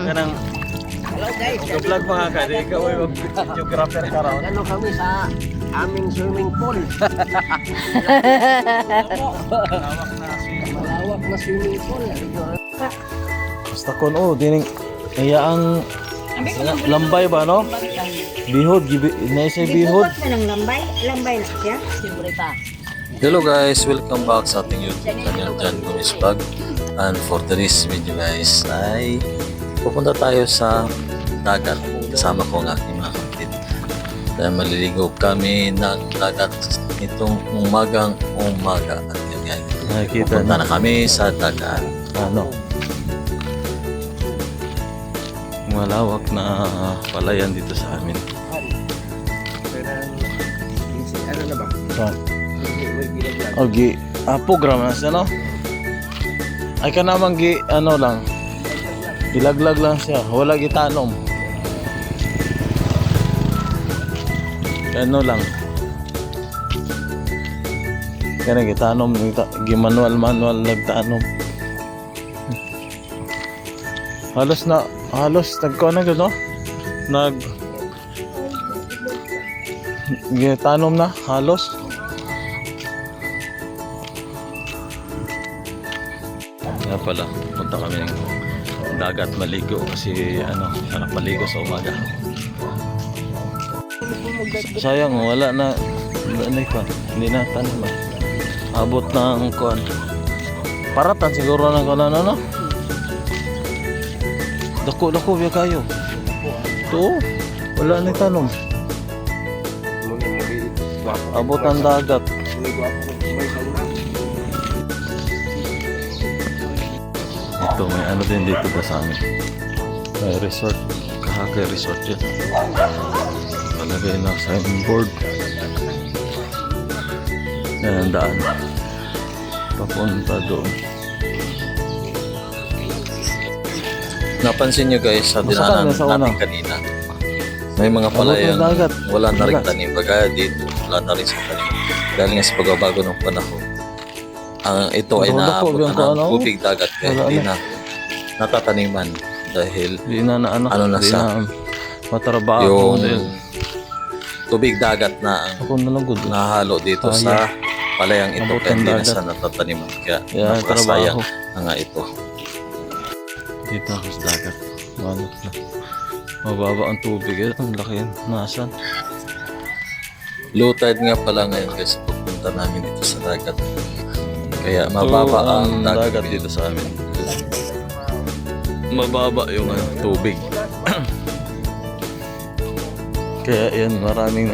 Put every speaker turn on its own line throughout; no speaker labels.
ka ng
Hello guys.
vlog mga ka. Di ikaw ay videographer ka raw.
Ano kami sa aming swimming pool. Malawak na swimming pool.
Basta kon dining ang lambay ba no? Bihod, naisay bihod.
Bibukot na ng lambay. Lambay na siya.
Siyempre ta.
Hello guys, welcome back sa ating YouTube channel, John Gomez Vlog. And for today's video guys ay pupunta tayo sa dagat. Kasama ko ang aking mga kapatid. Dahil maliligo kami ng dagat itong umaga. At yun guys,
Nakikita
pupunta na kami sa dagat.
ano? Malawak na palayan dito sa amin.
Ano na ba?
Saan? Okay, program na siya, no? Ay ka naman ano lang, ilaglag lang siya, wala gitanom. Ano lang. Kaya gitanom, manual nagtanom. Halos nagko na gano? Gitanom na, halos. Kaya pala, punta kami ng dagat maligo kasi anak maligo sa umaga. Sayang, wala na hindi na taniman. Abot ng kuan. Paratan siguro ng kuan no? Dako biya kayo. To, wala na tanom. Abot ang dagat. Ito, may ano din dito ba sa amin? May resort. Kahagay resort yun. Palagay na signboard. Yan ang daan. Papunta doon.
Napansin nyo guys sa dinaanan natin kanina, may mga palayang wala na rin tanim. Bagaya dito, wala na rin sa tanim. Dahil nga sa pagbabago ng panahon, ito ay naabot na ng tubig dagat kaya hindi na natataniman dahil
Di na matrabaho.
yung tubig dagat na ang
Ako na lang good.
nahalo dito sa palayang ito
Abot
kaya
ang
hindi na
dagat.
siya natataniman kaya
Kaya
napakasayang
trabaho.
na nga ito.
Dito ako sa dagat. Malok na. Mababa ang tubig. Ang laki yan. Nasaan?
Low tide nga pala ngayon guys pagpunta namin dito sa dagat. Kaya mababa ang dagat
dito sa amin. Mababa yung tubig. Kaya yan, maraming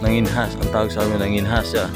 nanginhas. Ang tawag sa amin, nanginhas siya.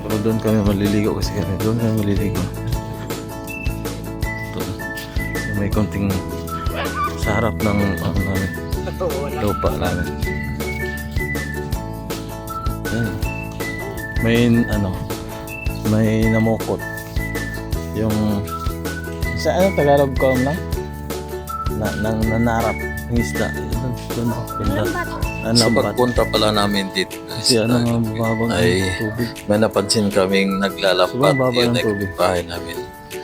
Pero doon kami maliligo kasi doon kami maliligo. Doon. So, may konting sa harap ng namin, lupa namin. Ayan. May namukot. Yung sa Tagalog ko lang? Nanarap ng isda. Doon.
Sa pagpunta pala namin dito guys,
Kasi mababang
ay
tubig.
may napansin kaming naglalapad
Sobrang baba
yun
ng
ay
tubig.
bahay namin.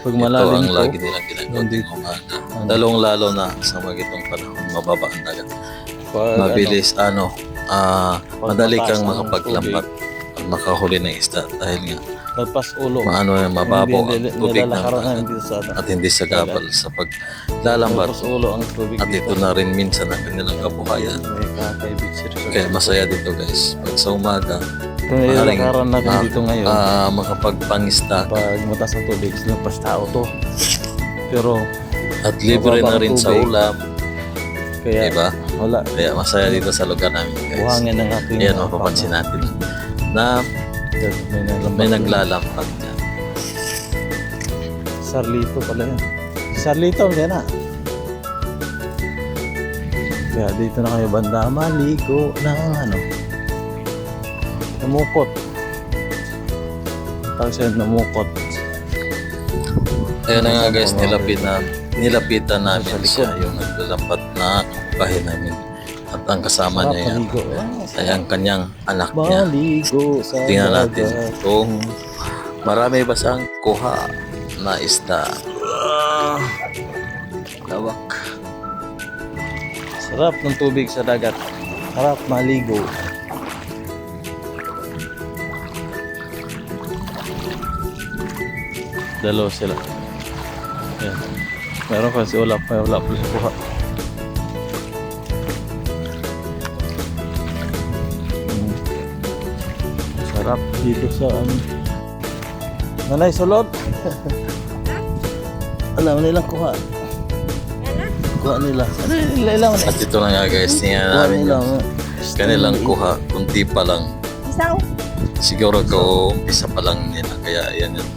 Pag
Ito
malalim
ang
po,
lagi nilang ginagawa
hindi.
ng umaga. Lalong lalo na sa magitong panahon, mababa ang dagat.
pag
Mabilis madali
mataas
kang
ang
makapaglambat at makahuli ng isda dahil nga
lagpas ulo.
mababaw ang tubig ng
nilalakaran
dagat
dito sa
at hindi sa gabal sa paglalambat.
lagpas ulo ang tubig
At ito na rin minsan ang kanilang kabuhayan.
May kakay beach resort.
Kaya masaya dito guys. Pag sa umaga,
Ito na nilalakaran natin dito ngayon.
makapagpangista
Pag mataas ang tubig, lagpas tao to. Pero
at libre
mababa
na
ang
rin sa
tubig.
ulam.
kaya
Diba?
wala.
Kaya masaya dito sa lugar namin guys.
Buhangin ng ating
Ayan, mapapansin natin na may naglalampat yan.
Sarlito pala yan. Sarlito, hindi na. Kaya dito na kayo banda maligo ng namukot. Tawag sa'yo namukot.
Ayan na nga guys, nilapitan namin siya yung naglalampat na bahay namin. At ang kasama niya yan
Maligo.
ay ang kanyang anak niya.
Maligo sa
Tingnan natin
dagat.
kung marami ba siyang kuha. na isda. Lawak.
Sarap ng tubig sa dagat. Sarap maligo. Dalawa sila. Ayan. Meron kasi ulap. May ulap ulit kuha. Sarap dito sa Nanay, sulod. Alam nilang kuha. Kuha nila. Ano nila ilang?
At ito na nga guys, tingnan
Kuha
namin
nila.
yung kanilang kuha. Kunti pa lang.
Isaw.
Siguro ko umpisa pa lang nila. Kaya yan yun.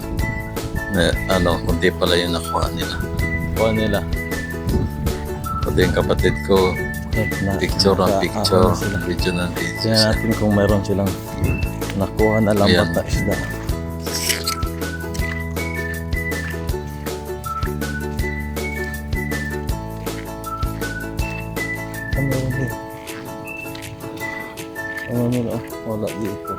Na, kunti pa lang yung nakuha nila.
Kuha nila.
Pati yung kapatid ko, picture ng
Naka-
picture,
sila.
video ng video.
Tingnan natin kung meron silang nakuha na lambat
Ayan.
na isda. Ano yun? Ano nila? Wala dito.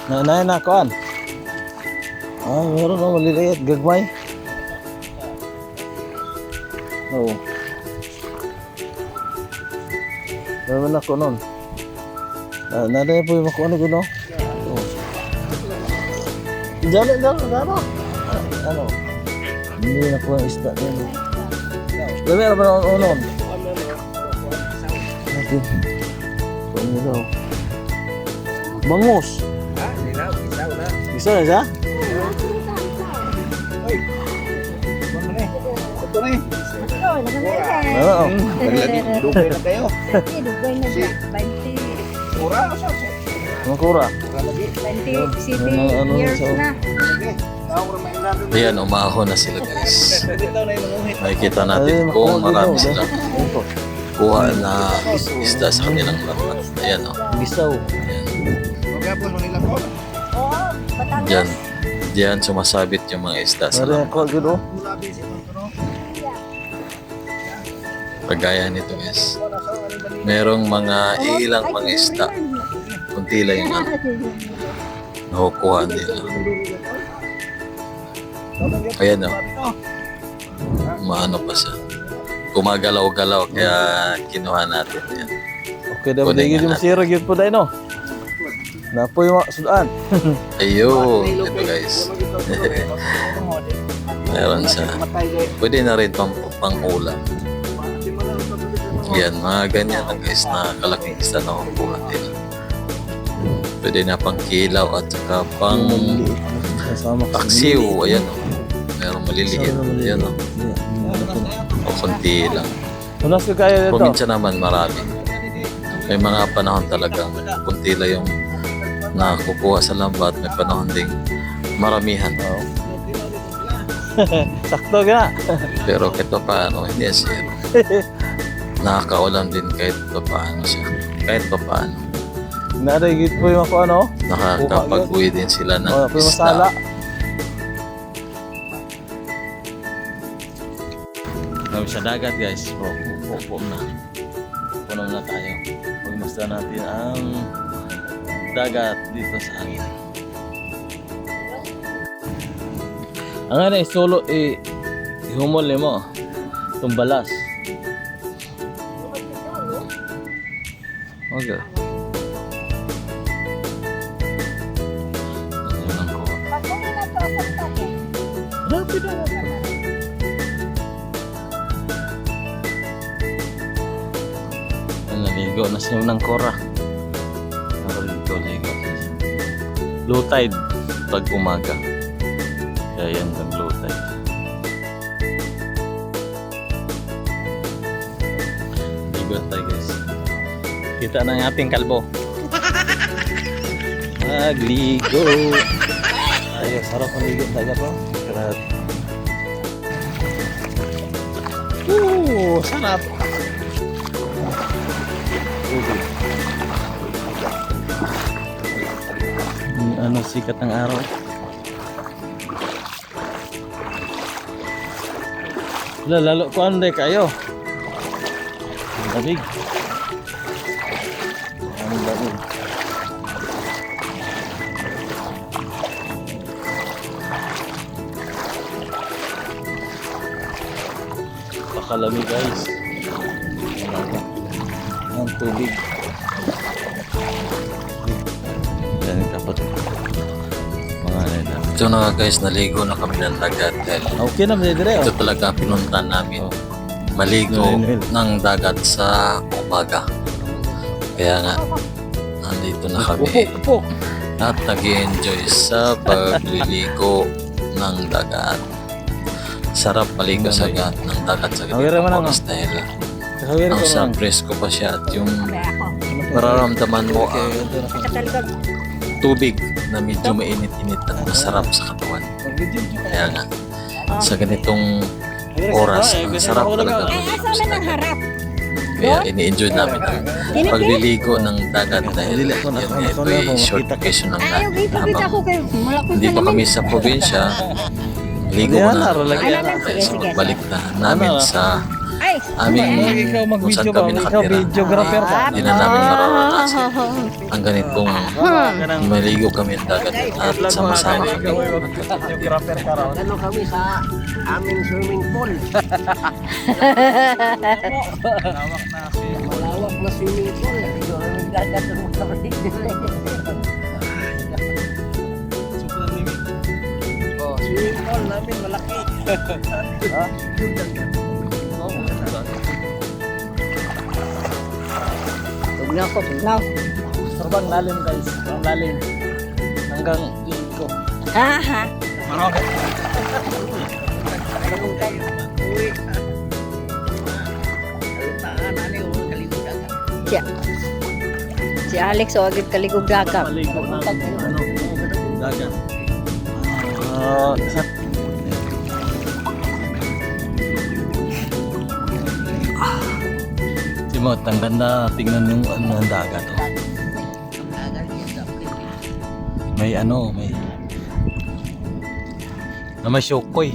Na, kuan. Ah, meron na maliliit. Gagmay. Oo. Meron ako nun. Nada po yung makuha ko, no? Oo. Dalo. Ano? Hindi na po ang isda din. Dami na ba na unon? Natin. Kuha nila, oh. Bangus.
Ha? Nilaw, isaw na.
Isa na siya?
Ito na eh.
Oh, nagkakaroon.
Oo.
Naglagi, dugay na kayo.
Dugay na siya. 20.
Mura na siya.
Makura.
Mura lagi.
20 years na.
Lagi. Tawag na mainlado na.
Ayan, umahon na sila guys.
Pwede daw na yung manguhit.
Makikita natin kung marami silang kuha na isda sa kanilang lapat. Ayan o.
Bisaw.
Magapon mo nila po.
Oo, Batangas.
Diyan. Diyan sumasabit yung mga isda sa
Mara
lapat.
ko gud, oh.
Mulabi si Tontono.
Kagaya nito guys. Merong mga ilang mga isda. Kunti lang yung nakukuha nila. Ayan o. Maano pa siya. Gumagalaw-galaw kaya kinuha natin yan.
Okay, dapat
Kunin
digid
nga
mo sira gyud po dai, no. Napoy mo sudan.
Ayun, ito guys. Meron siya. Pwede na rin pang ulam. Yan, mga ganyan lang guys na kalaking isda na kukuha nila. Pwede na pang kilaw at saka pang
Kasama ka.
taksiw. Ayan o. Meron maliliit. Ayan o. O konti lang.
Unas ka kaya dito.
Probinsya naman marami. May mga panahon talagang kunti lang yung nakukuha sa lambat. May panahon ding maramihan.
Oo. Sakto ka.
Pero kahit pa paano, hindi yan zero. Nakakaulam din kahit pa paano siya. Kahit pa paano.
Nada gid po yung ako ano.
Nakakapag-uwi din sila ng
Oh, po yung masala.
isda. Kami sa dagat guys. Pupo na. Puno na tayo. Pagmasdan natin ang dagat dito sa amin.
Ang ano solo ihumol mo. Tumbalas. Okay. Rapid na. Naligo na siya ng kora. Ligo. Low tide pag umaga. Kaya yan ang low tide. Ligo tayo guys. Kita na yung ating kalbo. Magligo. Ayo, sarap ang ligo tayo po. Sarap. Sarap. Ano sikat ng araw. Lalo ko anday kayo. Ang lamig. Ang lamig. Napakalamig guys. Ang tubig. Yan kapatid. Mga nila.
So na guys, naligo na kami ng dagat.
Okay na, dire.
Ito talaga pinunta namin. Maligo ng dagat sa umaga. Kaya nga, nandito na kami.
Upo.
At nag-enjoy sa pagliligo ng dagat. Sarap maligo sa dagat ng dagat sa
Awira mo na,
oras dahil
Kawiri
ang
ko
sa
na.
presko pa siya at yung
Ako.
mararamdaman mo ang
Sa talikod.
tubig na medyo mainit-init at masarap sa katawan. Kaya nga, sa ganitong oras, ang sarap talaga.
Ay, asa man ang harap?
Kaya ini-enjoy namin ang pagliligo ng dagat dahil yan ito ay short vacation ng
Ayaw,
dagat.
ipagkita ko kayo. Malakot
Hindi pa kami sa probinsya, ligo
Ayan,
na.
lagyan
na.
Kaya
Sige, sige.
balik na namin sa
Ay,
aming
Ikaw
kung saan
mag-video ba?
kami
Ikaw
nakatira.
videographer ka.
Hindi na namin mararanasan ang ganitong maligo kami ng dagat at sama-sama kami.
Videographer ka raw.
Ano kami sa aming swimming pool. Malawak na swimming pool. Dagat ang kapatid. Oh, swimming pool namin malaki.
tugnaw ko, tugnaw.
Sobrang lalim guys. Ang lalim. Hanggang liko.
Aha. Siya. Si Alex o agad kaligog dagat.
Maligo ng dagat. Simot, ang ganda tingnan yung ano ng dagat. Oh. May ano, may na may syokoy.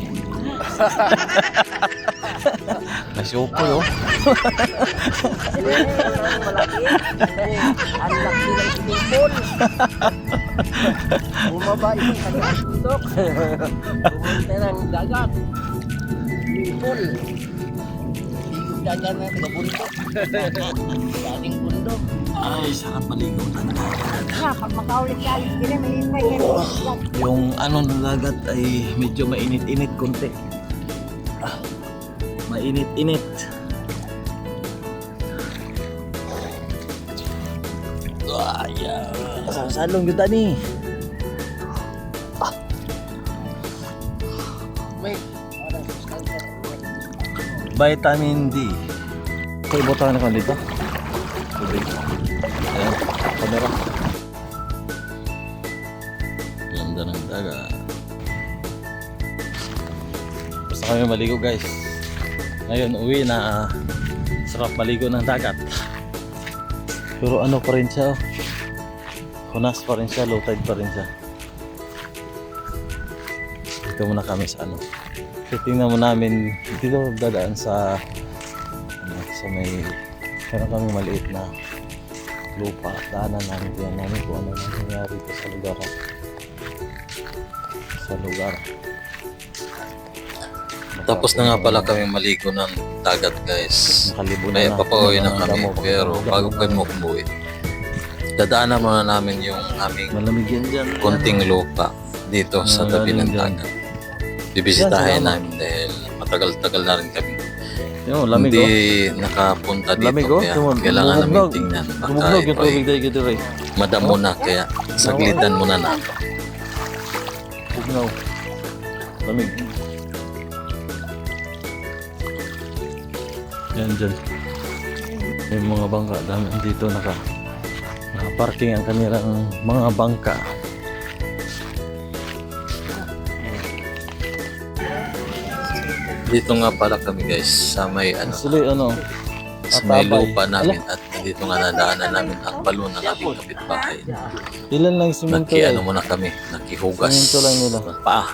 May syokoy oh.
Ang laki ng swimming pool. Bumaba yung kanyang bundok. Pumunta ng dagat. Swimming pool. Yung dagat na taga-bundok. Dating bundok.
Ay, sarap maligo ng dagat.
Ha, pag makaulit-alit sila, may hintay yan.
Yung ano ng dagat ay medyo mainit-init konti. Mainit-init. Waya. Salong kita ni. Vitamin D. Okay, botahan na dito. Tubig. Ayan, kamera. Ganda ng dagat. Basta kami maligo guys. Ngayon uwi na sarap maligo ng dagat. Pero ano pa rin siya oh. Hunas pa rin siya, low tide pa rin siya. Dito muna kami sa ano. Tingnan mo namin dito dadaan sa sa may meron kami maliit na lupa. Daanan namin diyan namin kung ano nangyayari dito sa lugar. Sa lugar.
Tapos na nga pala kami maligo ng dagat guys.
Nakalibo
May
na.
papauwi na kami
Damo,
pero bago kami umuwi, dadaanan muna namin yung aming
malamig yan dyan.
konting lupa dito sa tabi ng
Malamig yan.
dagat. Bibisitahin
Yan,
namin dahil matagal-tagal na rin kami
Yung lamig
hindi
oh.
nakapunta dito.
Lamig oh.
Kaya kailangan namin
Bumugnog.
tingnan. Baka
Bumugnog yung
ito ay
tubig dahil gito rin.
madamo na kaya saglitan muna na.
Bugnaw. Lamig. Yan dyan. May mga bangka. Dami dito naka-parking ang kanilang mga bangka.
Dito nga pala kami guys sa may
Actually ano.
sa may
Atabay.
lupa namin at dito nga nadaanan namin ang balon ng aming kapitbahay.
Ilan lang simento
Ano
yan?
muna kami, nakihugas.
Simento lang nila.
Paa.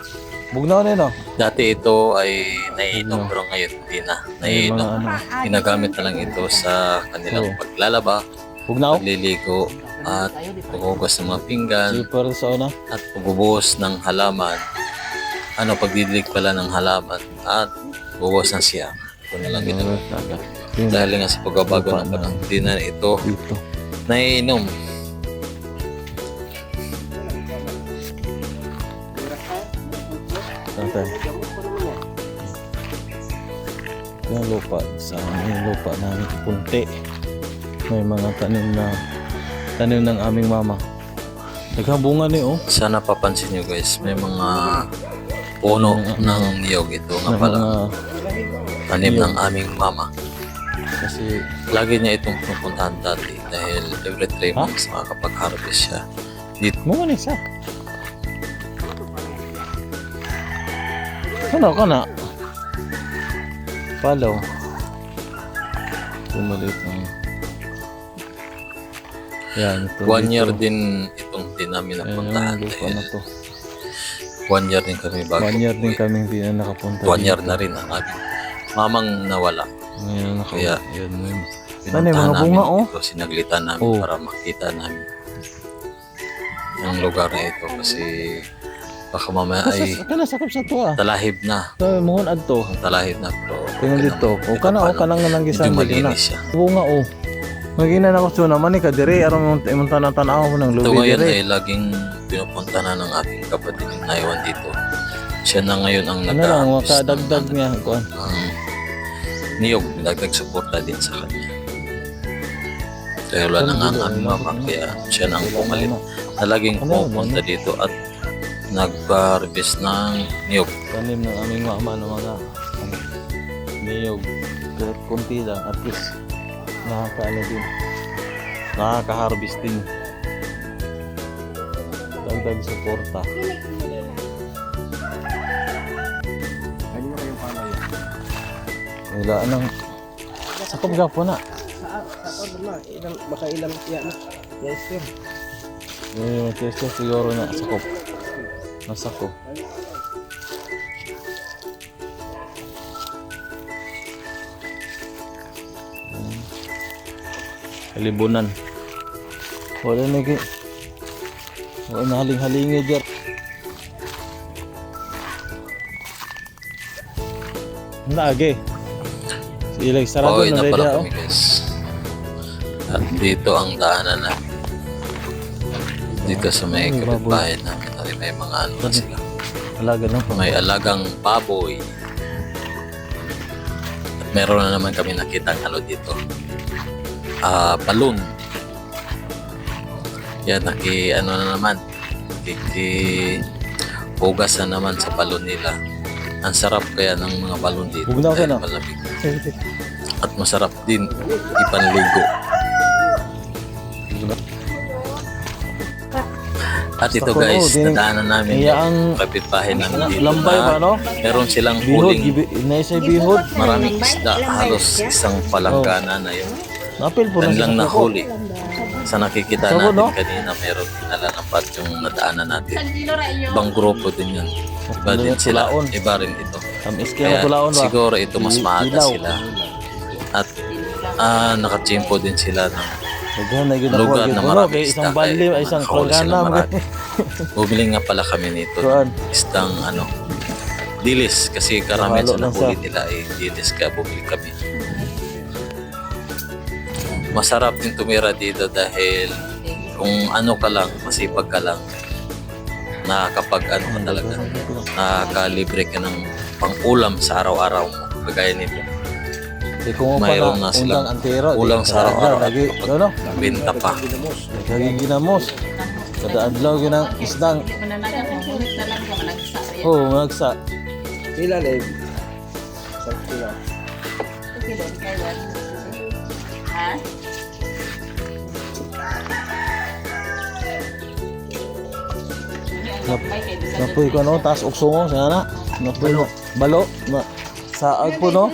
Bugnaw na yun oh.
Dati ito ay naiinom pero ngayon hindi na
May mga
naiinom.
ano.
Ginagamit na lang ito sa kanilang
Oo.
paglalaba,
Bugnaw?
pagliligo at paghugas ng mga pinggan
Super sa una.
at pagbubuhos ng halaman. Pagdidilig pala ng halaman at bubuhos ng siya. Ito na lang ito.
Dagat. Yun,
Dahil nga sa pagbabago
lupa
ng
na
panahon, hindi na ito
dito.
naiinom.
Tatay. Yung lupa sa yung lupa namin punti. May mga tanim ng aming mama. Naghambungan ni oh.
Sana papansin nyo guys, may mga puno ng niyog. Ito nga
Na
pala,
mga,
tanim ng aming mama.
kasi
Lagi niya itong pupuntahan dati dahil every 3 months makakapag-harvest siya. Dito,
mga nisa. Ano ka na? Follow. Pumulit ng yan, ito
1 year
dito.
din itong din namin
Ayan
napuntahan.
yung lupa na to.
1 year din kami bago.
1 year din
umuwi.
kami hindi na nakapunta
1 year na rin ang aming mamang nawala.
Ngayon
Kaya,
yan yun.
Pinuntahan
mga
namin
bunga, oh.
ito, sinaglitan namin
Oh.
para makita namin ang lugar na ito kasi baka mamaya ay
Kana sakop sa to ah.
talahib na.
So mohon adto.
Ang talahib na pero
Tingnan dito. O kana o kanang nga
medyo
gisan dito na.
malinis siya.
Bunga o. Magina na ko suna man ni ka dire aron imong tanan-tanaw mo ng
Ito
lubi
ngayon
dire.
ay laging pinupunta na ng aking kapatid yung naiwan dito. Siya na ngayon ang
Ano lang
nag-aartist
makadagdag niya kuan.
niyog, dagdag suporta din sa kanya. Kaya wala na nga ang aming mama, kaya siya na ang pumalit na laging pupunta dito at nag-harvest ng niyog.
Tanim ng aming mama ng mga niyog. Kahit kunti lang at least nakakaano din. Nakaka-harvest din. Dagdag suporta. Wala nang sakop gapo na.
Baka ilang siya na. Yes, sir.
Yung test siguro na sakop. Nasako. Kalibunan. Wala na gi. Wala na haling-halingi dyan. Lagi. Ilag sarado
Pauwi
na
na
rin
pala
dyan.
kami guys. At dito ang daanan namin. Dito sa may
Ay,
kapitbahay namin. Ay, may mga ano na sila.
Alaga lang pa.
May alagang baboy. At meron na naman kami nakitang ano dito. Balloon. Yan, ano na naman. Hugas na naman sa balloon nila. Ang sarap kaya ng mga balloon dito.
Bugnaw ka
dahil
na.
malamig. At masarap din ipanligo. At ito
Ako,
guys,
din-
nadaanan namin
Kaya
yung
ang
kapitbahay namin dito
lambay ba
na
no?
meron silang
Bihod,
huling
naisay bihod.
maraming isda, halos isang palanggana na yun.
Napil po na
Yan lang
siya.
nahuli. Sa nakikita
Sabon,
natin
no?
kanina, meron nalalapat yung nadaanan natin. Ibang grupo din yun. Iba din sila,
Tulaon.
iba rin ito.
Tamis kaya
Kaya
tulaon ba?
siguro ito mas maaga
Ilaw.
sila. At nakachimpo din sila ng
Daghan na ginawa
lugar
gyud
na
ko, no?
maraming
Kay
isda.
isang bali,
Kaya
isang
nakahuli sila
planggana.
marami. Bumili nga pala kami nito.
Kuan.
Isdang dilis. Kasi karamihan sa
Nahalo lang
nahuli
sa-
nila ay dilis. Kaya bumili kami. Masarap din tumira dito dahil kung ano ka lang, masipag ka lang, nakakapag ano ka talaga, nakakalibre ka ng pang-ulam sa araw-araw mo. Kagaya nito.
Kung
Mayroon na silang ulang sa araw-araw.
lagi, ano?
Benta pa.
Lagi ginamos. Kada adlaw ginang isdang. Oh, nagsa.
Pila live. Sa pila.
Napoy ko no, taas uksungo sa na. Napoy no. Balo. Na, saag po no.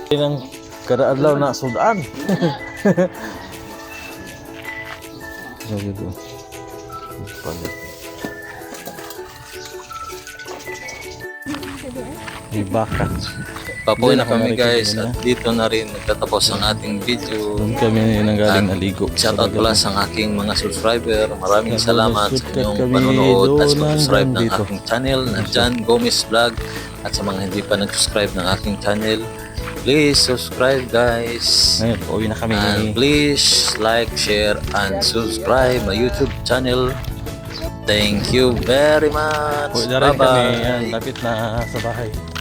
Inang kada adlaw na sudan. So gitu. Palit. May baka.
Papuwi na
Hindi na
kami
ako
guys
nakikita
at dito na rin nagtatapos ang ating video.
Doon kami nanggaling naligo.
Shoutout pala sa aking mga subscriber. Maraming salamat sa
Shortcut
inyong
kami
panonood at
doon
subscribe ng
hanggang
aking channel na Jan Gomez Vlog. At sa mga hindi pa nag-subscribe ng aking channel, please subscribe guys.
Ngayon, pauwi na kami.
And please like, share, and subscribe my YouTube channel. Thank you very much.
Pauwi na rin kami. Yan,
Bye-bye.
lapit na sa bahay.